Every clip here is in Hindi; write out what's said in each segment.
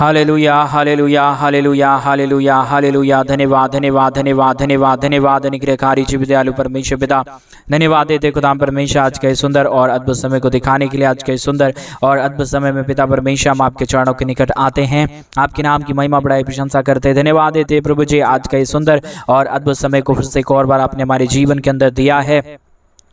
Hallelujah hallelujah hallelujah hallelujah hallelujah. धन्यवाद धन्यवाद धन्यवाद धन्यवाद धन्यवाद अनुग्रहकारी जीव दयालु परमेश्वर पिता, धन्यवाद देते खुदा परमेश्वर आज के सुंदर और अद्भुत समय को दिखाने के लिए। आज के सुंदर और अद्भुत समय में पिता परमेश्वर हम आपके चरणों के निकट आते हैं, आपके नाम की महिमा बढ़ाई प्रशंसा करते हैं। धन्यवाद देते प्रभु जी आज के सुंदर और अद्भुत समय को फिर से एक और बार आपने हमारे जीवन के अंदर दिया है,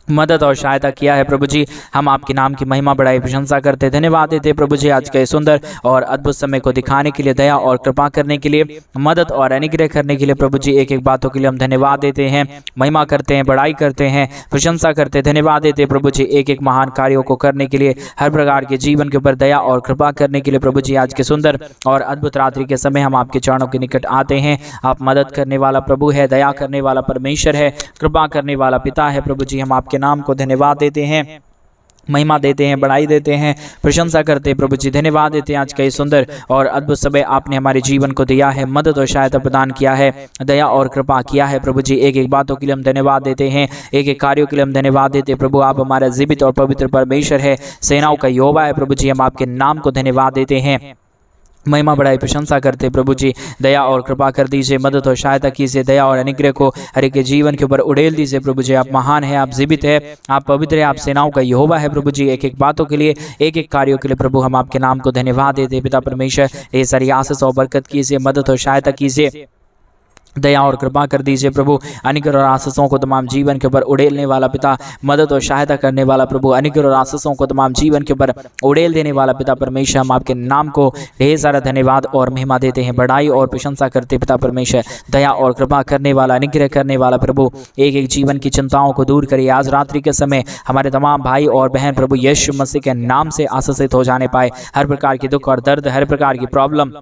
मदद और सहायता किया है। प्रभु जी हम आपके नाम की महिमा बढ़ाई प्रशंसा करते हैं। धन्यवाद देते प्रभु जी आज के सुंदर और अद्भुत समय को दिखाने के लिए, दया और कृपा करने के लिए, मदद और अनुग्रह करने के लिए। प्रभु जी एक एक बातों के लिए हम धन्यवाद देते हैं, महिमा करते हैं, बढ़ाई करते हैं, प्रशंसा करते हैं। धन्यवाद देते प्रभु जी एक एक महान कार्यों को करने के लिए, हर प्रकार के जीवन के ऊपर दया और कृपा करने के लिए। प्रभु जी आज के सुंदर और अद्भुत रात्रि के समय हम आपके चरणों के निकट आते हैं। आप मदद करने वाला प्रभु है, दया करने वाला परमेश्वर है, कृपा करने वाला पिता है। प्रभु जी हम आपके नाम को धन्यवाद देते हैं, महिमा देते हैं, बढ़ाई देते हैं, प्रशंसा करते हैं। प्रभु जी धन्यवाद देते हैं आज का ये सुंदर और अद्भुत समय आपने हमारे जीवन को दिया है, मदद और सहायता प्रदान किया है, दया और कृपा किया है। प्रभु जी एक एक बातों के लिए हम धन्यवाद देते हैं, एक एक कार्यों के लिए हम धन्यवाद देते हैं। प्रभु आप हमारा जीवित और पवित्र परमेश्वर है, सेनाओं का यहोवा है। प्रभु जी हम आपके नाम को धन्यवाद देते हैं, महिमा बढ़ाई प्रशंसा करते। प्रभु जी दया और कृपा कर दीजिए, मदद और सहायता कीजिए, दया और अनुग्रह को हर एक के जीवन के ऊपर उड़ेल दीजिए। प्रभु जी आप महान है, आप जीवित है, आप पवित्र है, आप सेनाओं का यहोवा है। प्रभु जी एक एक बातों के लिए, एक एक कार्यों के लिए प्रभु हम आपके नाम को धन्यवाद देते। पिता परमेश्वर ये सारी आशीष और बरकत कीजिए, मदद और सहायता कीजिए, दया और कृपा कर दीजिए। प्रभु अनुग्रह और आशीषों को तमाम जीवन के ऊपर उड़ेलने वाला पिता, मदद और सहायता करने वाला प्रभु, अनुग्रह और आशीषों को तमाम जीवन के ऊपर उड़ेल देने वाला पिता परमेश्वर हम आपके नाम को ढेर सारा धन्यवाद और महिमा देते हैं, बढ़ाई और प्रशंसा करते। पिता परमेश्वर दया और कृपा करने वाला, अनुग्रह करने वाला प्रभु, एक एक जीवन की चिंताओं को दूर करिए। आज रात्रि के समय हमारे तमाम भाई और बहन प्रभु यीशु मसीह के नाम से आशीषित हो जाने पाए। हर प्रकार की दुख और दर्द, हर प्रकार की प्रॉब्लम,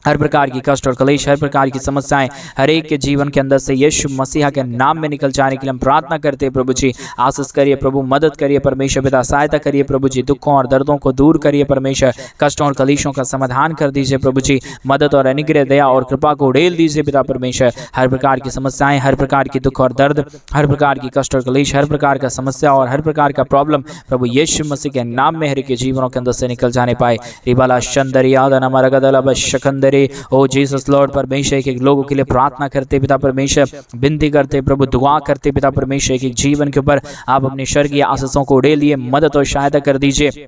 हर प्रकार की कष्ट और कलेश, हर प्रकार की समस्याएं हर एक के जीवन के अंदर से यीशु मसीहा के नाम में निकल जाने के लिए हम प्रार्थना करते हैं। प्रभु जी आशीष करिए, प्रभु मदद करिए, परमेश्वर पिता सहायता करिए। प्रभु जी दुखों और दर्दों को दूर करिए, परमेश्वर कष्टों और कलेशों का समाधान कर दीजिए। प्रभु जी मदद और अनुग्रह, दया और कृपा को उड़ेल दीजिए। पिता परमेश्वर हर प्रकार की समस्याएं, हर प्रकार की दुख और दर्द, हर प्रकार की कष्ट और कलेश, हर प्रकार का समस्या और हर प्रकार का प्रॉब्लम प्रभु यीशु मसीह के नाम में हर एक के जीवनों के अंदर से निकल जाने पाए। रिबाला शंदरिया दनमरगदला बशकंदरे ओ जीसस लॉर्ड परमेश्वर एक एक लोगों के लिए प्रार्थना करते पिता परमेश्वर, विनती करते प्रभु, दुआ करते पिता परमेश्वर एक एक जीवन के ऊपर आप अपने स्वर्गीय आशीषों को उड़ेल लिए, मदद और सहायता कर दीजिए,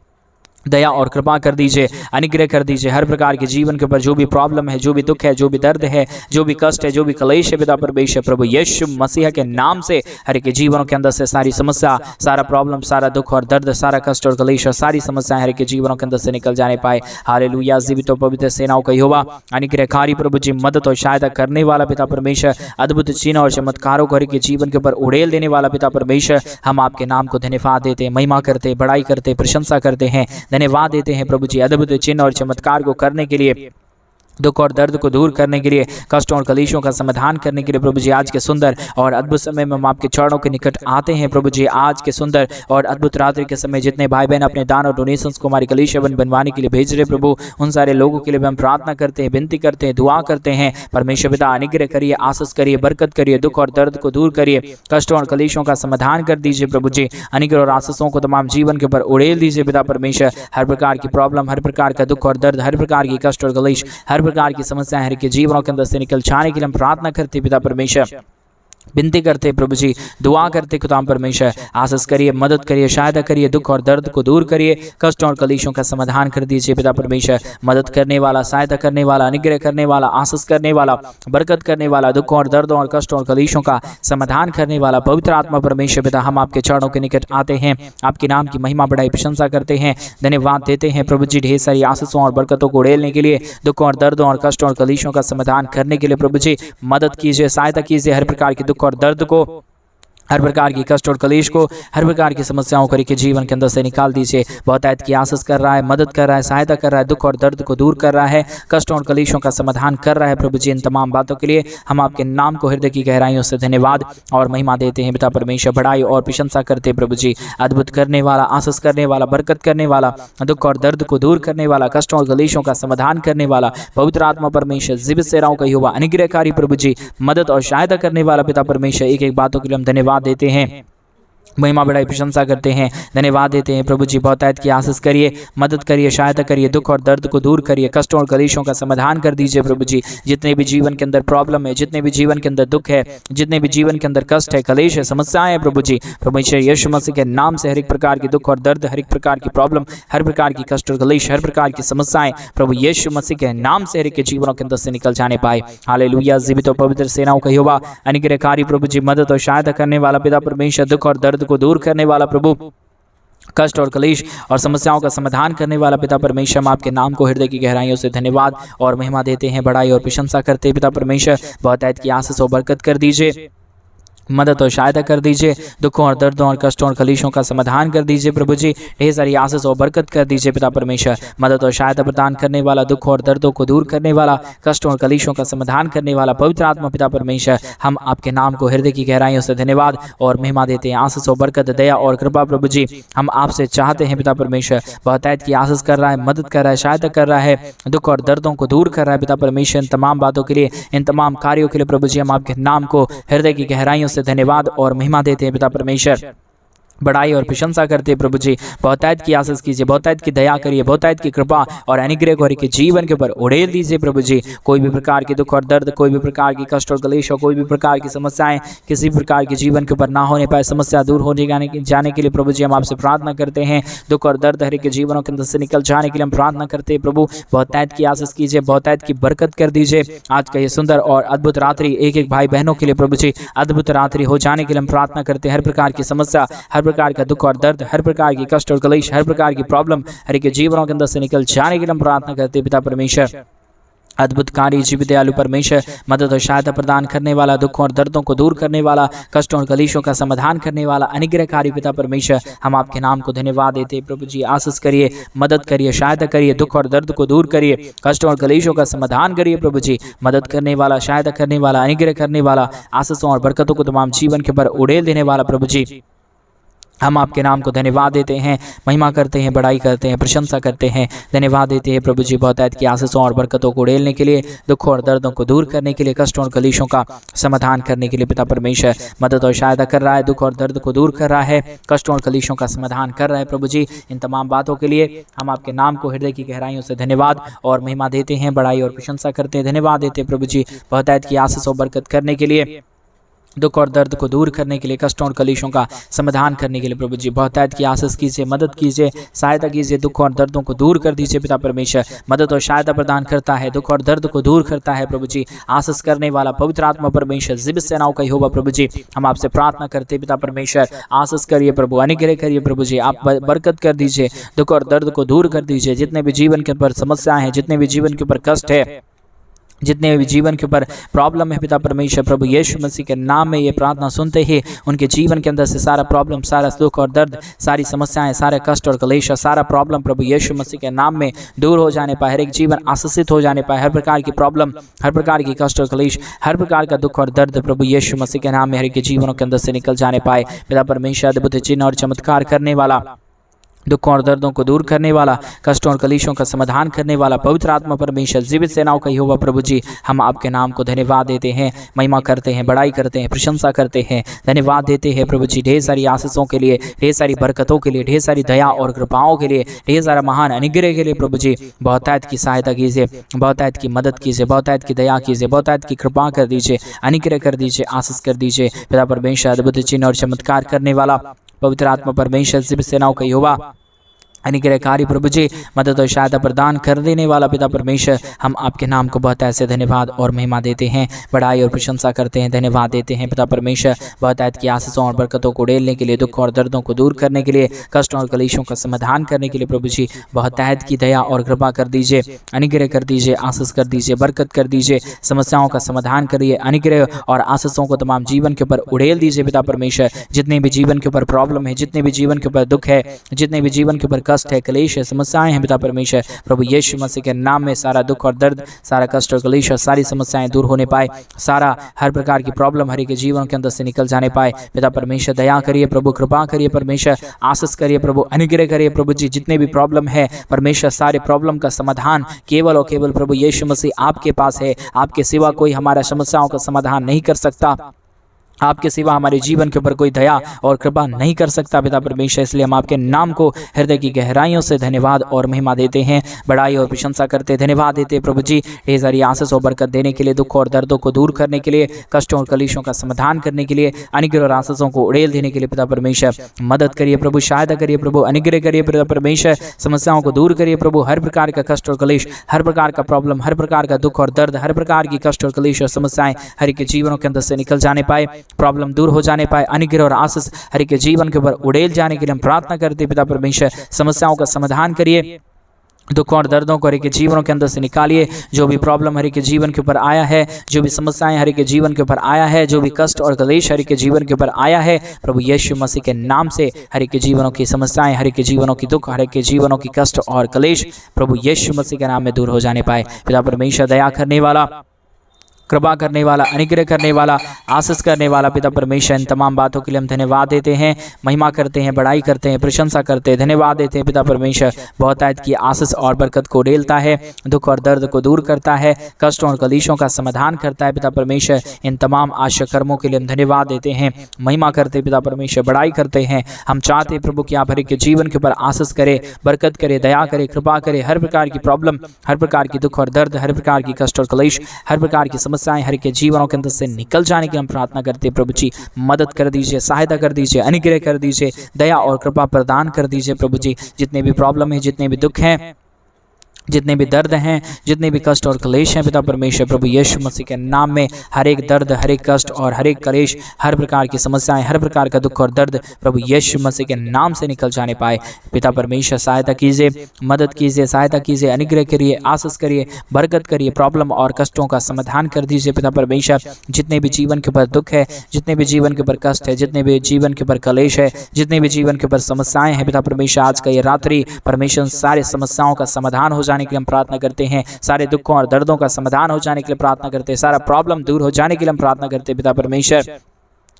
दया और कृपा कर दीजिए, अनुग्रह कर दीजिए। हर प्रकार के जीवन के ऊपर जो भी प्रॉब्लम है, जो भी दुख है, जो भी दर्द है, जो भी कष्ट है, जो भी कलेश है पिता परमेश्वर प्रभु यीशु मसीह के नाम से हर एक के जीवनों के अंदर से सारी समस्या, सारा प्रॉब्लम, सारा दुख और दर्द, सारा कष्ट और कलेश और सारी समस्याएं हर एक के जीवनों के अंदर से निकल जाने पाए। हालेलुया। जीवित और पवित्र सेनाओं का यहोवा, अनुग्रहकारी प्रभु जी, मदद और सहायता करने वाला पिता परमेश्वर, अद्भुत चिन्ह और चमत्कारों को हर एक के जीवन के ऊपर उड़ेल देने वाला पिता परमेश्वर हम आपके नाम को धन्यवाद देते हैं, महिमा करते, बढ़ाई करते, प्रशंसा करते हैं, धन्यवाद देते हैं प्रभु जी अद्भुत चिन्ह और चमत्कार को करने के लिए, दुख और दर्द को दूर करने के लिए, कष्टों और कलेशों का समाधान करने के लिए। प्रभु जी आज के सुंदर और अद्भुत समय में हम आपके चरणों के निकट आते हैं। प्रभु जी आज के सुंदर और अद्भुत रात्रि के समय जितने भाई बहन अपने दान और डोनेशंस को हमारी कलीसिया बनवाने के लिए भेज रहे प्रभु, उन सारे लोगों के लिए भी हम प्रार्थना करते हैं, विनती करते हैं, दुआ करते हैं। परमेश्वर पिता अनुग्रह करिए, आशीष करिए, बरकत करिए, दुख और दर्द को दूर करिए, कष्टों और कलेशों का समाधान कर दीजिए। प्रभु जी अनुग्रह और आशीषों को तमाम जीवन के ऊपर उड़ेल दीजिए। पिता परमेश्वर हर प्रकार की प्रॉब्लम, हर प्रकार का दुख और दर्द, हर प्रकार की कष्ट और कलेश, हर प्रकार की समस्याएं के जीवनों के अंदर से निकल जाने के लिए हम प्रार्थना करते पिता परमेश्वर, विनती करते प्रभु जी, दुआ करते खुदा परमेश्वर, आशीष करिए, मदद करिए, सहायता करिए, दुख और दर्द को दूर करिए, कष्टों और कलेशों का समाधान कर दीजिए। पिता परमेश्वर मदद करने वाला, सहायता करने वाला, अनुग्रह करने वाला, आशीष करने वाला, बरकत करने वाला, दुख और दर्दों और कष्टों और कलेशों का समाधान करने वाला पवित्र आत्मा परमेश्वर पिता हम आपके चरणों के निकट आते हैं, आपके नाम की महिमा बढ़ाई प्रशंसा करते हैं, धन्यवाद देते हैं प्रभु जी ढेर सारी आशीषों और बरकतों को उड़ेलने के लिए, दुख और दर्दों और कष्टों और कलेशों का समाधान करने के लिए। प्रभु जी मदद कीजिए, सहायता कीजिए, हर प्रकार की दुख और दर्द को, हर प्रकार की कष्ट और कलेश को, हर प्रकार की समस्याओं को के जीवन के अंदर से निकाल दीजिए। बहुतायत की आशीष कर रहा है, मदद कर रहा है, सहायता कर रहा है, दुख और दर्द को दूर कर रहा है, कष्टों और कलेशों का समाधान कर रहा है। प्रभु जी इन तमाम बातों के लिए हम आपके नाम को हृदय की गहराइयों से धन्यवाद और महिमा देते हैं। पिता परमेश्वर बढ़ाई और प्रशंसा करते प्रभु जी, अद्भुत करने वाला, आशीष करने वाला, बरकत करने वाला, दुख और दर्द को दूर करने वाला, कष्टों और कलेशों का समाधान करने वाला पवित्र आत्मा परमेश्वर, जीवित सेनाओं का यहोवा, अनुग्रहकारी प्रभु जी, मदद और सहायता करने वाला पिता परमेश्वर, एक एक बातों के लिए हम धन्यवाद देते हैं, महिमा बढ़ाई प्रशंसा करते हैं, धन्यवाद देते हैं प्रभु जी। बहुतायत की आशीष करिए, मदद करिए, सहायता करिए, दुख और दर्द को दूर करिए, कष्टों और कलेशों का समाधान कर दीजिए प्रभु जी। जितने भी जीवन के अंदर प्रॉब्लम है, जितने भी जीवन के अंदर दुख है, जितने भी जीवन के अंदर कष्ट है, कलेश है, समस्याएं हैं प्रभु जी, प्रभु यीशु मसीह के नाम से हर एक प्रकार की दुख और दर्द, हर एक प्रकार की प्रॉब्लम, हर प्रकार की कष्ट और कलेश, हर प्रकार की समस्याएं प्रभु यीशु मसीह के नाम से हर एक के जीवनों के अंदर से निकल जाने पाए। हालेलुया। जीवित और पवित्र सेनाओं का यहोवा, अनुग्रहकारी प्रभु जी, मदद और सहायता करने वाला पिता परमेश्वर, दुख और दर्द को दूर करने वाला प्रभु, कष्ट और कलेश और समस्याओं का समाधान करने वाला पिता परमेश्वर, हम आपके नाम को हृदय की गहराइयों से धन्यवाद और महिमा देते हैं, बड़ाई और प्रशंसा करते हैं पिता परमेश्वर। बहुतायत की आशीष और बरकत कर दीजिए, मदद और सहायता कर दीजिए, दुखों और दर्दों और कष्टों और कलेशों का समाधान कर दीजिए प्रभु जी। ढेर सारी आशीष और बरकत कर दीजिए पिता परमेश्वर। मदद और सहायता प्रदान करने वाला, दुखों और दर्दों को दूर करने वाला, कष्टों और कलेशों का समाधान करने वाला पवित्र आत्मा पिता परमेश्वर, हम आपके नाम को हृदय की गहराइयों से धन्यवाद और महिमा देते हैं। आशीष और बरकत, दया और कृपा प्रभु जी हम आपसे चाहते हैं पिता परमेश्वर। बहुतायत की आशीष कर रहा है, मदद कर रहा है, सहायता कर रहा है, दुख और दर्दों को दूर कर रहा है पिता परमेश्वर। इन तमाम बातों के लिए, इन तमाम कार्यों के लिए प्रभु जी हम आपके नाम को हृदय की गहराइयों से धन्यवाद और महिमा देते हैं पिता परमेश्वर। बड़ाई और प्रशंसा करते हैं प्रभु जी। बहुतायत की आशीष कीजिए, बहुतायत की दया करिए, बहुतायत की कृपा और अनुग्रह को हर के जीवन के ऊपर उड़ेल दीजिए प्रभु जी। कोई भी प्रकार की दुख और दर्द, कोई भी प्रकार की कष्ट और कलेश और कोई भी प्रकार की समस्याएं किसी प्रकार के जीवन के ऊपर ना होने पाए, समस्या दूर होने जाने के लिए प्रभु जी हम आपसे प्रार्थना करते हैं। दुख और दर्द हर एक के जीवनों के अंदर से निकल जाने के लिए हम प्रार्थना करते हैं प्रभु। बहुतायत की आशीष कीजिए, बहुतायत की बरकत कर दीजिए। आज का ये सुंदर और अद्भुत रात्रि एक एक भाई बहनों के लिए प्रभु जी अद्भुत रात्रि हो जाने के लिए हम प्रार्थना करते हैं। हर प्रकार की समस्या, हर प्रकार का दुख और दर्द, हर प्रकार की कष्ट और कलेश, हर प्रकार की प्रॉब्लम हर एक जीवनों के अंदर से निकल जाने के लिए हम प्रार्थना करते हैं पिता परमेश्वर। अद्भुत कार्य जीवित दयालु परमेश्वर, मदद और सहायता प्रदान करने वाला, दुखों और दर्दों को दूर करने वाला, कष्टों और कलेशों का समाधान करने वाला अनुग्रहकारी पिता परमेश्वर, हम आपके नाम को धन्यवाद देते हैं प्रभु जी। आशीष करिए, मदद करिए, सहायता करिए, दुख और दर्द को दूर करिए, कष्टों और कलेशों का समाधान करिए प्रभु जी। मदद करने वाला, सहायता करने वाला, अनुग्रह करने वाला, आशीषों और बरकतों को तमाम जीवन के ऊपर उड़ेल देने वाला प्रभु जी, हम आपके नाम को धन्यवाद देते हैं, महिमा करते हैं, बड़ाई करते हैं, प्रशंसा करते हैं, धन्यवाद देते हैं प्रभु जी। बहुतायत की आशीषों और बरकतों को उड़ेलने के लिए, दुखों और दर्दों को दूर करने के लिए, कष्टों और कलेशों का समाधान करने के लिए पिता परमेश्वर मदद और सहायता कर रहा है, दुख और दर्द को दूर कर रहा है, कष्टों और कलेशों का समाधान कर रहा है प्रभु जी। इन तमाम बातों के लिए हम आपके नाम को हृदय की गहराइयों से धन्यवाद और महिमा देते हैं, बड़ाई और प्रशंसा करते हैं, धन्यवाद देते हैं प्रभु जी। बहुतायत की आशीष और बरकत करने के लिए, दुख और दर्द को दूर करने के लिए, कष्टों और कलेशों का समाधान करने के लिए प्रभु जी बहुतायत की आशीष कीजिए, मदद कीजिए, सहायता कीजिए, दुख और दर्दों को दूर कर दीजिए पिता परमेश्वर। मदद और सहायता प्रदान करता है, दुख और दर्द को दूर करता है प्रभु जी। आशीष करने वाला पवित्र आत्मा परमेश्वर, जीवित सेनाओं का यहोवा प्रभु जी, हम आपसे प्रार्थना करते पिता परमेश्वर। आशीष करिए प्रभु, अनुग्रह करिए प्रभु जी, आप बरकत कर दीजिए, दुख और दर्द को दूर कर दीजिए। जितने भी जीवन के ऊपर समस्याएं हैं, जितने भी जीवन के ऊपर कष्ट है, जितने भी जीवन के ऊपर प्रॉब्लम है पिता परमेश्वर, प्रभु यीशु मसीह के नाम में ये प्रार्थना सुनते ही उनके जीवन के अंदर से सारा प्रॉब्लम, सारा दुख और दर्द, सारी समस्याएं, सारे कष्ट और कलेश, सारा प्रॉब्लम प्रभु यीशु मसीह के नाम में दूर हो जाने पाए, हर एक जीवन आशीषित हो जाने पाए, हर प्रकार की प्रॉब्लम, हर प्रकार की कष्ट और कलेश, हर प्रकार का दुख और दर्द प्रभु यीशु मसीह के नाम में हर एक जीवनों के अंदर से निकल जाने पाए पिता परमेश्वर। अद्भुत चिन्ह और चमत्कार करने वाला, दुखों और दर्दों को दूर करने वाला, कष्टों और कलेशों का समाधान करने वाला पवित्र आत्मा परमेश्वर, जीवित सेनाओं का यहोवा प्रभु जी, हम आपके नाम को धन्यवाद देते हैं, महिमा करते हैं, बड़ाई करते हैं, प्रशंसा करते हैं, धन्यवाद देते हैं प्रभु जी। ढेर सारी आशीषों के लिए, ढेर सारी बरकतों के लिए, ढेर सारी दया और कृपाओं के लिए, ढेर सारा महान अनुग्रह के लिए प्रभु जी बहुतायत की सहायता कीजिए, बहुतायत की मदद कीजिए, बहुतायत की दया कीजिए, बहुतायत की कृपा कर दीजिए, अनुग्रह कर दीजिए, आशीष कर दीजिए पिता परमेश्वर। अद्भुत चिन्ह और चमत्कार करने वाला पवित्र आत्मा परमेश्वर, जीवित सेनाओं का यहोवा, अनुग्रहकारी प्रभु जी, मदद और सहायता प्रदान कर देने वाला पिता परमेश्वर, हम आपके नाम को बहुत ऐसे धन्यवाद और महिमा देते हैं, बड़ाई और प्रशंसा करते हैं, धन्यवाद देते हैं पिता परमेश्वर। बहुतायत की आशीषों और बरकतों को उड़ेलने के लिए, दुख और दर्दों को दूर करने के लिए, कष्टों और कलेशों का समाधान करने के लिए प्रभु जी बहुतायत की दया और कृपा कर दीजिए, अनुग्रह कर दीजिए, आशीष कर दीजिए, बरकत कर दीजिए, समस्याओं का समाधान करिए, अनुग्रह और आशीषों को तमाम जीवन के ऊपर उड़ेल दीजिए पिता परमेश्वर। जितने भी जीवन के ऊपर प्रॉब्लम है, जितने भी जीवन के ऊपर दुख है, जितने भी जीवन के ऊपर कष्ट है, कलेश है, समस्याएं हैं पिता परमेश्वर, प्रभु यीशु मसीह के नाम में सारा दुख और दर्द, सारा कष्ट और कलेश और सारी समस्याएं दूर होने पाए, सारा हर प्रकार की प्रॉब्लम हर एक जीवन के अंदर से निकल जाने पाए पिता परमेश्वर। दया करिए प्रभु, कृपा करिए परमेश्वर, आशीष करिए प्रभु, अनुग्रह करिए प्रभु जी। जितने भी प्रॉब्लम है परमेश्वर, सारे प्रॉब्लम का समाधान केवल और केवल प्रभु यीशु मसीह आपके पास है। आपके सिवा कोई हमारा समस्याओं का समाधान नहीं कर सकता। आपके सिवा हमारे जीवन के ऊपर कोई दया और कृपा नहीं कर सकता पिता परमेश्वर। इसलिए हम आपके नाम को हृदय की गहराइयों से धन्यवाद और महिमा देते हैं, बड़ाई और प्रशंसा करते, धन्यवाद देते हैं प्रभु जी। ढेर सारी आशीष और बरकत देने के लिए, दुख और दर्दों को दूर करने के लिए, कष्टों और कलेशों का समाधान करने के लिए, अनुग्रह और आशीषों को उड़ेल देने के लिए पिता परमेश्वर मदद करिए प्रभु, सहायता करिए प्रभु, अनुग्रह करिए पिता परमेश्वर, समस्याओं को दूर करिए प्रभु। हर प्रकार का कष्ट और कलेश, हर प्रकार का प्रॉब्लम, हर प्रकार का दुख और दर्द, हर प्रकार की कष्ट और कलेश और समस्याएं हर एक जीवनों के अंदर से निकल जाने पाए, प्रॉब्लम दूर हो जाने पाए, अनुग्रह और आशीष हर एक जीवन के ऊपर उड़ेल जाने के लिए हम प्रार्थना करते पिता परमेश्वर। समस्याओं का समाधान करिए, दुख और दर्दों को हर एक जीवनों के अंदर से निकालिए। जो भी प्रॉब्लम हर एक जीवन के ऊपर आया है, जो भी समस्याएं हर एक जीवन के ऊपर आया है, जो भी कष्ट और कलेश हर एक जीवन के ऊपर आया है, प्रभु यीशु मसीह के नाम से हर एक जीवनों की समस्याएं, हर एक जीवनों की दुख, हर एक जीवनों की कष्ट और कलेश प्रभु यीशु मसीह के नाम में दूर हो जाने पाए। पिता परमेश्वर दया करने वाला, कृपा करने वाला, अनुग्रह करने वाला, आशीष करने वाला पिता परमेश्वर, इन तमाम बातों के लिए हम धन्यवाद देते हैं, महिमा करते हैं, बड़ाई करते हैं, प्रशंसा करते हैं, धन्यवाद देते हैं पिता परमेश्वर। बहुतायत की आशीष और बरकत को उड़ेलता है, दुख और दर्द को दूर करता है, कष्टों और कलेशों का समाधान करता है पिता परमेश्वर। इन तमाम आश्चर्य कर्मों के लिए हम धन्यवाद देते हैं, महिमा करते हैं पिता परमेश्वर, बड़ाई करते हैं। हम चाहते हैं प्रभु कि आप हर एक जीवन के ऊपर आशीष करे, बरकत करे, दया करे, कृपा करे। हर प्रकार की प्रॉब्लम, हर प्रकार की दुख और दर्द, हर प्रकार की कष्ट और कलेश, हर प्रकार की समस्याएं हर के जीवनों के अंदर से निकल जाने की हम प्रार्थना करते हैं प्रभु जी। मदद कर दीजिए, सहायता कर दीजिए, अनुग्रह कर दीजिए, दया और कृपा प्रदान कर दीजिए प्रभु जी। जितने भी प्रॉब्लम है, जितने भी दुख हैं, जितने भी दर्द हैं, जितने भी कष्ट और कलेश हैं पिता परमेश्वर, प्रभु यीशु मसीह के नाम में हर एक दर्द, हर एक कष्ट और हर एक कलेश, हर प्रकार की समस्याएं, हर प्रकार का दुख और दर्द प्रभु यीशु मसीह के नाम से निकल जाने पाए। पिता परमेश्वर सहायता कीजिए, मदद कीजिए, सहायता कीजिए, अनुग्रह करिए, आशीष करिए, बरकत करिए, प्रॉब्लम और कष्टों का समाधान कर दीजिए पिता परमेश्वर। जितने भी जीवन के ऊपर दुख है, जितने भी जीवन के ऊपर कष्ट है, जितने भी जीवन के ऊपर कलेश है, जितने भी जीवन के ऊपर समस्याएं हैं पिता परमेश्वर, आज का ये रात्रि परमेश्वर सारे समस्याओं का समाधान हो जाने के लिए हम प्रार्थना करते हैं, सारे दुखों और दर्दों का समाधान हो जाने के लिए प्रार्थना करते हैं, सारा प्रॉब्लम दूर हो जाने के लिए हम प्रार्थना करते हैं पिता परमेश्वर।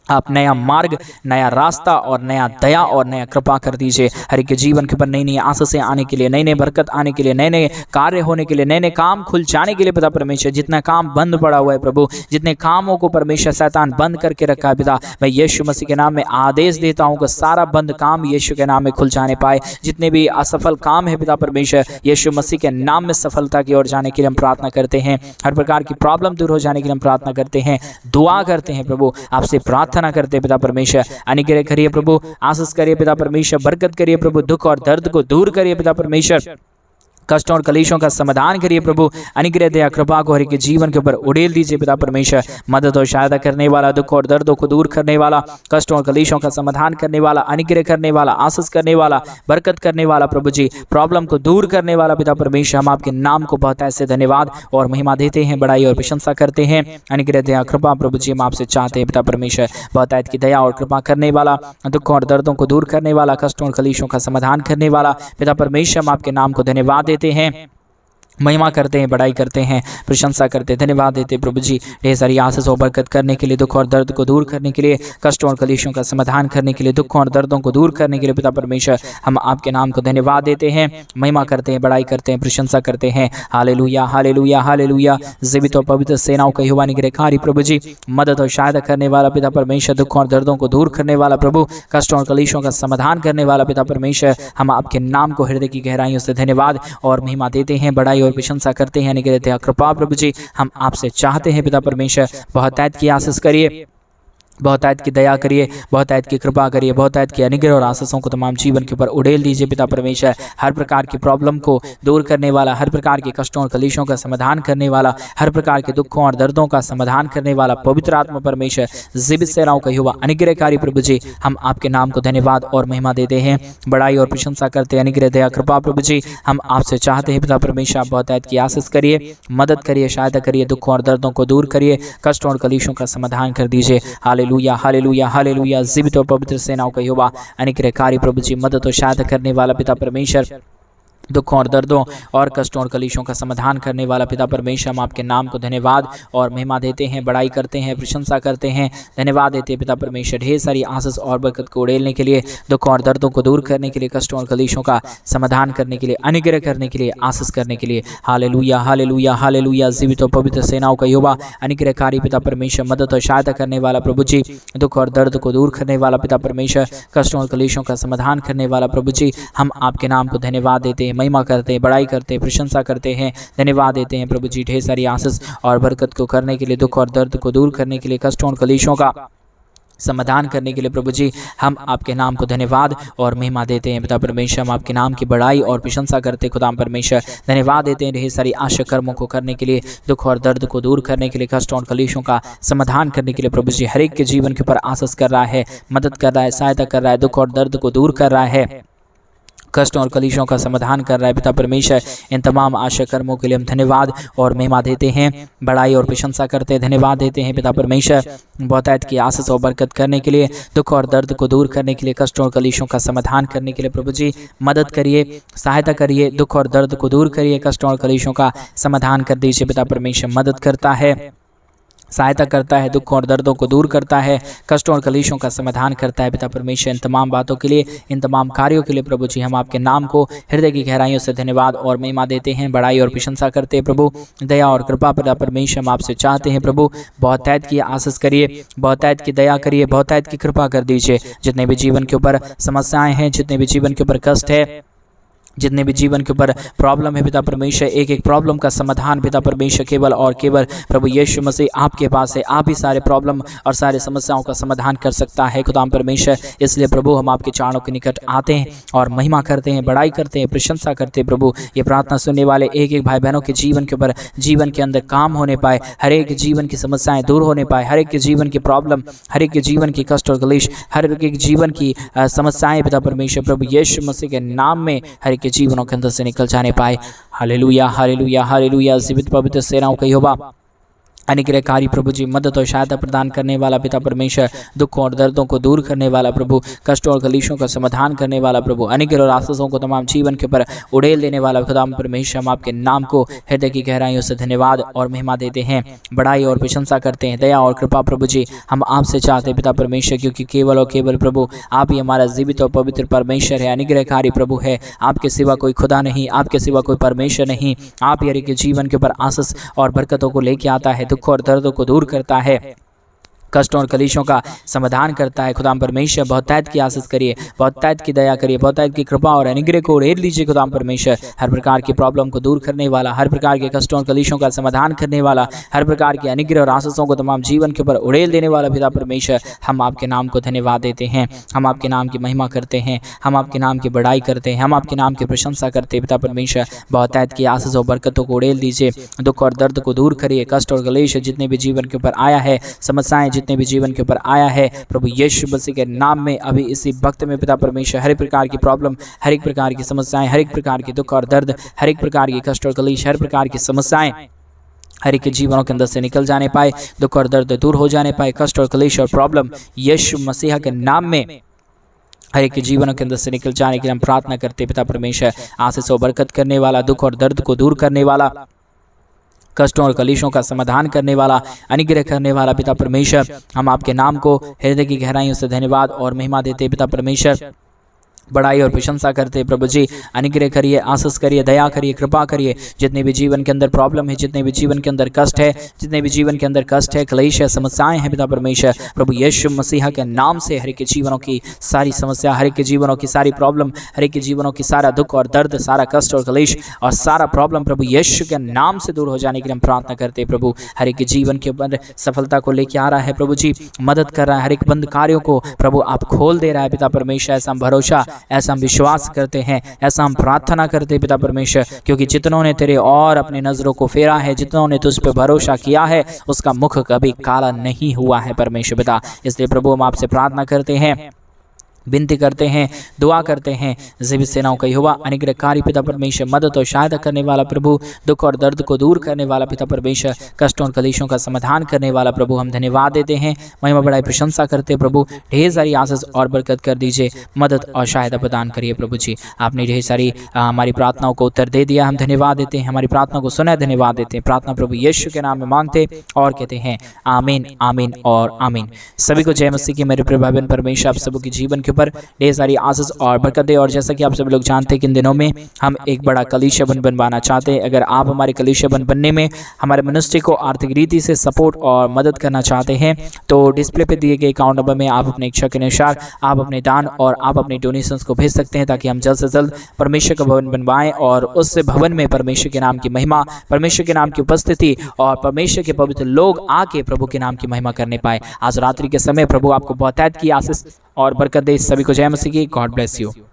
आप नया मार्ग, नया रास्ता और नया दया और नया कृपा कर दीजिए। हर एक जीवन के ऊपर नई नई आशीषें आने के लिए, नई नई बरकत आने के लिए, नए नए कार्य होने के लिए, नए नए काम खुल जाने के लिए पिता परमेश्वर। जितना काम बंद पड़ा हुआ है प्रभु, जितने कामों को परमेश्वर शैतान बंद करके रखा है पिता, मैं यीशु मसीह के नाम में आदेश देता हूँ कि सारा बंद काम यीशु के नाम में खुल जाने पाए। जितने भी असफल काम है पिता परमेश्वर, यीशु मसीह के नाम में सफलता की ओर जाने के लिए हम प्रार्थना करते हैं। हर प्रकार की प्रॉब्लम दूर हो जाने के लिए हम प्रार्थना करते हैं, दुआ करते हैं प्रभु, आपसे प्रार्थना करते पिता परमेश्वर। अनुग्रह करिए प्रभु, आशीष करिए पिता परमेश्वर, बरकत करिए प्रभु, दुख और दर्द को दूर करिए पिता परमेश्वर, कष्टों और कलेशों का समाधान करिए प्रभु। अनुग्रह दया कृपा को हर एक जीवन के ऊपर उड़ेल दीजिए पिता परमेश्वर। मदद और सहायता करने वाला, दुख और दर्दों को दूर करने वाला, कष्टों और कलेशों का समाधान करने वाला, अनुग्रह करने वाला, आशीष करने वाला, बरकत करने वाला प्रभु जी, प्रॉब्लम को दूर करने वाला पिता परमेश्वर। हम आपके नाम को बहुत ऐसे धन्यवाद और महिमा देते हैं, बड़ाई और प्रशंसा करते हैं। अनुग्रह दया कृपा प्रभु जी हम आपसे चाहते हैं पिता परमेश्वर, बहुत ऐत की दया और कृपा करने वाला, दुखों और दर्दों को दूर करने वाला, कष्टों और कलेशों का समाधान करने वाला पिता परमेश्वर। हम आपके नाम को धन्यवाद देते हैं, महिमा करते हैं, बड़ाई करते हैं, प्रशंसा करते हैं, धन्यवाद देते हैं प्रभु जी। ढेर सारी आशीष और बरकत करने के लिए, दुख और दर्द को दूर करने के लिए, कष्टों और कलेशों का समाधान करने के लिए, दुखों और दर्दों को दूर करने के लिए पिता परमेश्वर हम आपके नाम को धन्यवाद देते हैं, महिमा करते हैं, बड़ाई करते हैं, प्रशंसा करते हैं। Hallelujah, hallelujah, hallelujah. जीवित और पवित्र सेनाओं का यहोवा निग्रहकारी प्रभु जी, मदद और सहायता करने वाला पिता परमेश्वर, दुखों और दर्दों को दूर करने वाला प्रभु, कष्टों और कलेशों का समाधान करने वाला पिता परमेश्वर। हम आपके नाम को हृदय की गहराइयों से धन्यवाद और महिमा देते हैं, बड़ाई प्रशंसा करते हैं। निग्रह कृपा प्रभु जी हम आपसे चाहते हैं पिता परमेश्वर, बहुत ऐत की आशीष करिए, बहुत ऐत की दया करिए, बहुत ऐत की कृपा करिए, बहुत ऐत की अनुग्रह और आशीषों को तमाम जीवन के ऊपर उड़ेल दीजिए पिता परमेश्वर। हर प्रकार की प्रॉब्लम को दूर करने वाला, हर प्रकार के कष्टों और कलेशों का समाधान करने वाला, हर प्रकार के दुखों और दर्दों का समाधान करने वाला पवित्र आत्मा परमेश्वर, जीवित सेनाओं का यहोवा अनुग्रहकारी प्रभु जी हम आपके नाम को धन्यवाद और महिमा देते हैं, बड़ाई और प्रशंसा करते हैं। अनुग्रह दया कृपा प्रभु जी हम आपसे चाहते हैं पिता परमेश्वर, बहुत ऐत की आशीष करिए, मदद करिए, सहायता करिए, दुखों और दर्दों को दूर करिए, कष्टों और कलेशों का समाधान कर दीजिए। Hallelujah, hallelujah, hallelujah. जीवित और पवित्र सेनाओं का यहोवा अनुग्रहकारी प्रभु जी, मदद और सहायता करने वाला पिता परमेश्वर, दुख और दर्दों और कष्टों और कलेशों का समाधान करने वाला पिता परमेश्वर, हम आपके नाम को धन्यवाद और महिमा देते हैं, बड़ाई करते हैं, प्रशंसा करते हैं, धन्यवाद देते हैं पिता परमेश्वर ढेर सारी आशीष और बरकत को उड़ेलने के लिए, दुख और दर्दों को दूर करने के लिए, कष्टों और कलेशों का समाधान करने के लिए, अनुग्रह करने के लिए, आशीष करने के लिए। Hallelujah hallelujah hallelujah. जीवित और पवित्र सेनाओं का यहोवा, अनुग्रहकारी पिता परमेश्वर, मदद और सहायता करने वाला प्रभु जी, दुख और दर्द को दूर करने वाला पिता परमेश्वर, कष्टों और कलेशों का समाधान करने वाला प्रभु जी, हम आपके नाम को धन्यवाद देते हैं, महिमा करते हैं, बड़ाई करते हैं, प्रशंसा करते हैं, धन्यवाद देते हैं प्रभु जी ढेर सारी आशीष और बरकत को करने के लिए, दुख और दर्द को दूर करने के लिए, कष्टों और कलेशों का समाधान करने के लिए प्रभु जी, हम आपके नाम को धन्यवाद और महिमा देते हैं पिता परमेश्वर। हम आपके नाम की बड़ाई और प्रशंसा करते हैं खुदा परमेश्वर, धन्यवाद देते हैं ढेर सारी आशा कर्मों को करने के लिए, दुख और दर्द को दूर करने के लिए, कष्टों और कलेशों का समाधान करने के लिए प्रभु जी, हर एक के जीवन के ऊपर आशीष कर रहा है, मदद कर रहा है, सहायता कर रहा है, दुख और दर्द को दूर कर रहा है, कष्टों और कलेशों का समाधान कर रहा है पिता परमेश्वर। इन तमाम आशा कर्मों के लिए हम धन्यवाद और महिमा देते हैं, बड़ाई और प्रशंसा करते हैं, धन्यवाद देते हैं पिता परमेश्वर, बहुतायत की आशीष और बरकत करने के लिए, दुख और दर्द को दूर करने के लिए, कष्टों और कलेशों का समाधान करने के लिए प्रभु जी, मदद करिए, सहायता करिए, दुख और दर्द को दूर करिए, कष्टों और कलेशों का समाधान कर दीजिए पिता परमेश्वर। मदद करता है, सहायता करता है, दुख और दर्दों को दूर करता है, कष्टों और कलेशों का समाधान करता है पिता परमेश्वर। इन तमाम बातों के लिए, इन तमाम कार्यों के लिए प्रभु जी, हम आपके नाम को हृदय की गहराइयों से धन्यवाद और महिमा देते हैं, बड़ाई और प्रशंसा करते हैं प्रभु। दया और कृपा पिता परमेश्वर हम आपसे चाहते हैं प्रभु, बहुतायत की आशीष करिए, बहुतायत की दया करिए, बहुतायत की कृपा कर दीजिए। जितने भी जीवन के ऊपर समस्याएं हैं, जितने भी जीवन के ऊपर कष्ट है, जितने भी जीवन के ऊपर प्रॉब्लम है पिता परमेश्वर, एक एक प्रॉब्लम का समाधान पिता परमेश्वर केवल और केवल प्रभु यीशु मसीह आपके पास है। आप ही सारे प्रॉब्लम और सारे समस्याओं का समाधान कर सकता है खुदा परमेश्वर। इसलिए प्रभु, हम आपके चरणों के निकट आते हैं और महिमा करते हैं, बड़ाई करते हैं, प्रशंसा करते हैं प्रभु। ये प्रार्थना सुनने वाले एक एक भाई बहनों के जीवन के ऊपर, जीवन के अंदर काम होने पाए, हर एक जीवन की समस्याएं दूर होने पाए, हर एक के जीवन की प्रॉब्लम, हर एक के जीवन की कष्ट और क्लेश, हर एक जीवन की समस्याएं पिता परमेश्वर प्रभु यीशु मसीह के नाम में हर एक के जीवनों के अंदर से निकल जाने पाए। Hallelujah hallelujah hallelujah. जीवित पवित्र सेनाओं का यहोवा, अनुग्रहकारी प्रभु जी, मदद और सहायता प्रदान करने वाला पिता परमेश्वर, दुख और दर्दों को दूर करने वाला प्रभु, कष्टों और कलेशों का समाधान करने वाला प्रभु, अनुग्रह और आशीषों को तमाम जीवन के ऊपर उड़ेल देने वाला खुदा परमेश्वर, हम आपके नाम को हृदय की गहराइयों से धन्यवाद और महिमा देते हैं, बड़ाई और प्रशंसा करते हैं। दया और कृपा प्रभु जी हम आपसे चाहते हैं पिता परमेश्वर, क्योंकि केवल और केवल प्रभु आप ही हमारा जीवित और पवित्र परमेश्वर है, अनुग्रहकारी प्रभु है। आपके सिवा कोई खुदा नहीं, आपके सिवा कोई परमेश्वर नहीं। आप हर एक के जीवन के ऊपर आशीष और बरकतों को लेके आता है, दुख और दर्दों को दूर करता है, कष्टों और कलेशों का समाधान करता है। खुदाम परमेश्वर, बहुतायत की आशीष करिए, बहुतायत की दया करिए, बहुतायत की कृपा और अनुग्रह को उड़ेल लीजिए खुदाम परमेश्वर। हर प्रकार की प्रॉब्लम को दूर करने वाला, हर प्रकार के कष्टों और कलेशों का समाधान करने वाला, हर प्रकार के अनुग्रह और आशीषों को तमाम जीवन के ऊपर उड़ेल देने वाला पिता परमेश्वर, हम आपके नाम को धन्यवाद देते हैं, हम आपके नाम की महिमा करते हैं, हम आपके नाम की बड़ाई करते हैं, हम आपके नाम की प्रशंसा करते हैं पिता परमेश्वर। बहुतायत की आशीष और बरकतों को उड़ेल दीजिए, दुख और दर्द को दूर करिए, कष्ट और कलेश जितने भी जीवन के ऊपर आया है, समस्याएं जितने भी जीवन के ऊपर आया है प्रभु यीशु मसीह के नाम में, अभी इसी वक्त में पिता परमेश्वर, हर एक प्रकार की प्रॉब्लम, हर एक प्रकार की समस्याएं, हर एक प्रकार की दुख और दर्द, हर एक प्रकार की कष्ट और कलेश, हर प्रकार की समस्याएं हर एक के जीवनों के अंदर से निकल जाने पाए, दुख और दर्द दूर हो जाने पाए, कष्ट और कलेश और प्रॉब्लम यीशु मसीह के नाम में हर एक के जीवनों के अंदर से निकल जाने के लिए हम प्रार्थना करते पिता परमेश्वर। आशीष और बरकत करने वाला, दुख और दर्द को दूर करने वाला, कष्टों और कलेशों का समाधान करने वाला, अनुग्रह करने वाला पिता परमेश्वर, हम आपके नाम को हृदय की गहराइयों से धन्यवाद और महिमा देते पिता परमेश्वर। बड़ाई और प्रशंसा करते प्रभु जी, अनुग्रह करिए, आशीष करिए, दया करिए, कृपा करिए। जितने भी जीवन के अंदर प्रॉब्लम है, जितने भी जीवन के अंदर कष्ट है, जितने भी जीवन के अंदर कष्ट है, क्लेश है, समस्याएं हैं पिता परमेश्वर, प्रभु यीशु मसीह के नाम से हर एक के जीवनों की सारी समस्या, हर एक के जीवनों की सारी प्रॉब्लम, हर एक के जीवनों की सारा दुख और दर्द, सारा कष्ट और क्लेश और सारा प्रॉब्लम प्रभु यीशु के नाम से दूर हो जाने के लिए हम प्रार्थना करते प्रभु। हर एक के जीवन के ऊपर सफलता को लेके आ रहा है प्रभु जी, मदद कर रहा है, हर एक बंद कार्यों को प्रभु आप खोल दे रहा है पिता परमेश्वर। ऐसा हम भरोसा, ऐसा हम विश्वास करते हैं, ऐसा हम प्रार्थना करते हैं पिता परमेश्वर, क्योंकि जितनों ने तेरे और अपनी नजरों को फेरा है, जितनों ने तुझ पे भरोसा किया है, उसका मुख कभी काला नहीं हुआ है परमेश्वर पिता। इसलिए प्रभु हम आपसे प्रार्थना करते हैं, विनती करते हैं, दुआ करते हैं। ज़िब सेनाओं का यहोवा, अनुग्रहकारी पिता परमेश्वर, मदद और सहायता करने वाला प्रभु, दुख और दर्द को दूर करने वाला पिता परमेश्वर, कष्टों और कलेशों का समाधान करने वाला प्रभु, हम धन्यवाद देते हैं, महिमा बढ़ाई प्रशंसा करते हैं प्रभु। ढेर सारी आशीष और बरकत कर दीजिए, मदद और सहायता प्रदान करिए प्रभु जी। आपने ढेर सारी हमारी प्रार्थनाओं को उत्तर दे दिया, हम धन्यवाद देते हैं, हमारी प्रार्थना को सुना, धन्यवाद देते हैं। प्रार्थना प्रभु यीशु के नाम में मांगते और कहते हैं आमीन, आमीन और आमीन। सभी को जय मसीह की। मेरे प्रिय भाई बहन, परमेश्वर आप सबके जीवन के ऊपर ढेर सारी आशीष और बरकत दे। और जैसा कि आप सब लोग जानते हैं कि इन दिनों में हम एक बड़ा कलीसिया बनवाना चाहते हैं। अगर आप हमारे कलीसिया बनने में हमारे मिनिस्ट्री को आर्थिक रीति से सपोर्ट और मदद करना चाहते हैं तो डिस्प्ले पे दिए गए अकाउंट नंबर में आप अपने इच्छा के अनुसार आप अपने दान और आप अपने डोनेशंस को भेज सकते हैं, ताकि हम जल्द से जल्द परमेश्वर का भवन बनवाएं और उस भवन में परमेश्वर के नाम की महिमा, परमेश्वर के नाम की उपस्थिति और परमेश्वर के पवित्र लोग आके प्रभु के नाम की महिमा करने पाए। आज रात्रि के समय प्रभु आपको बहुतायत की आशीष और बरकत दे। सभी को जय मसीह की। God bless you.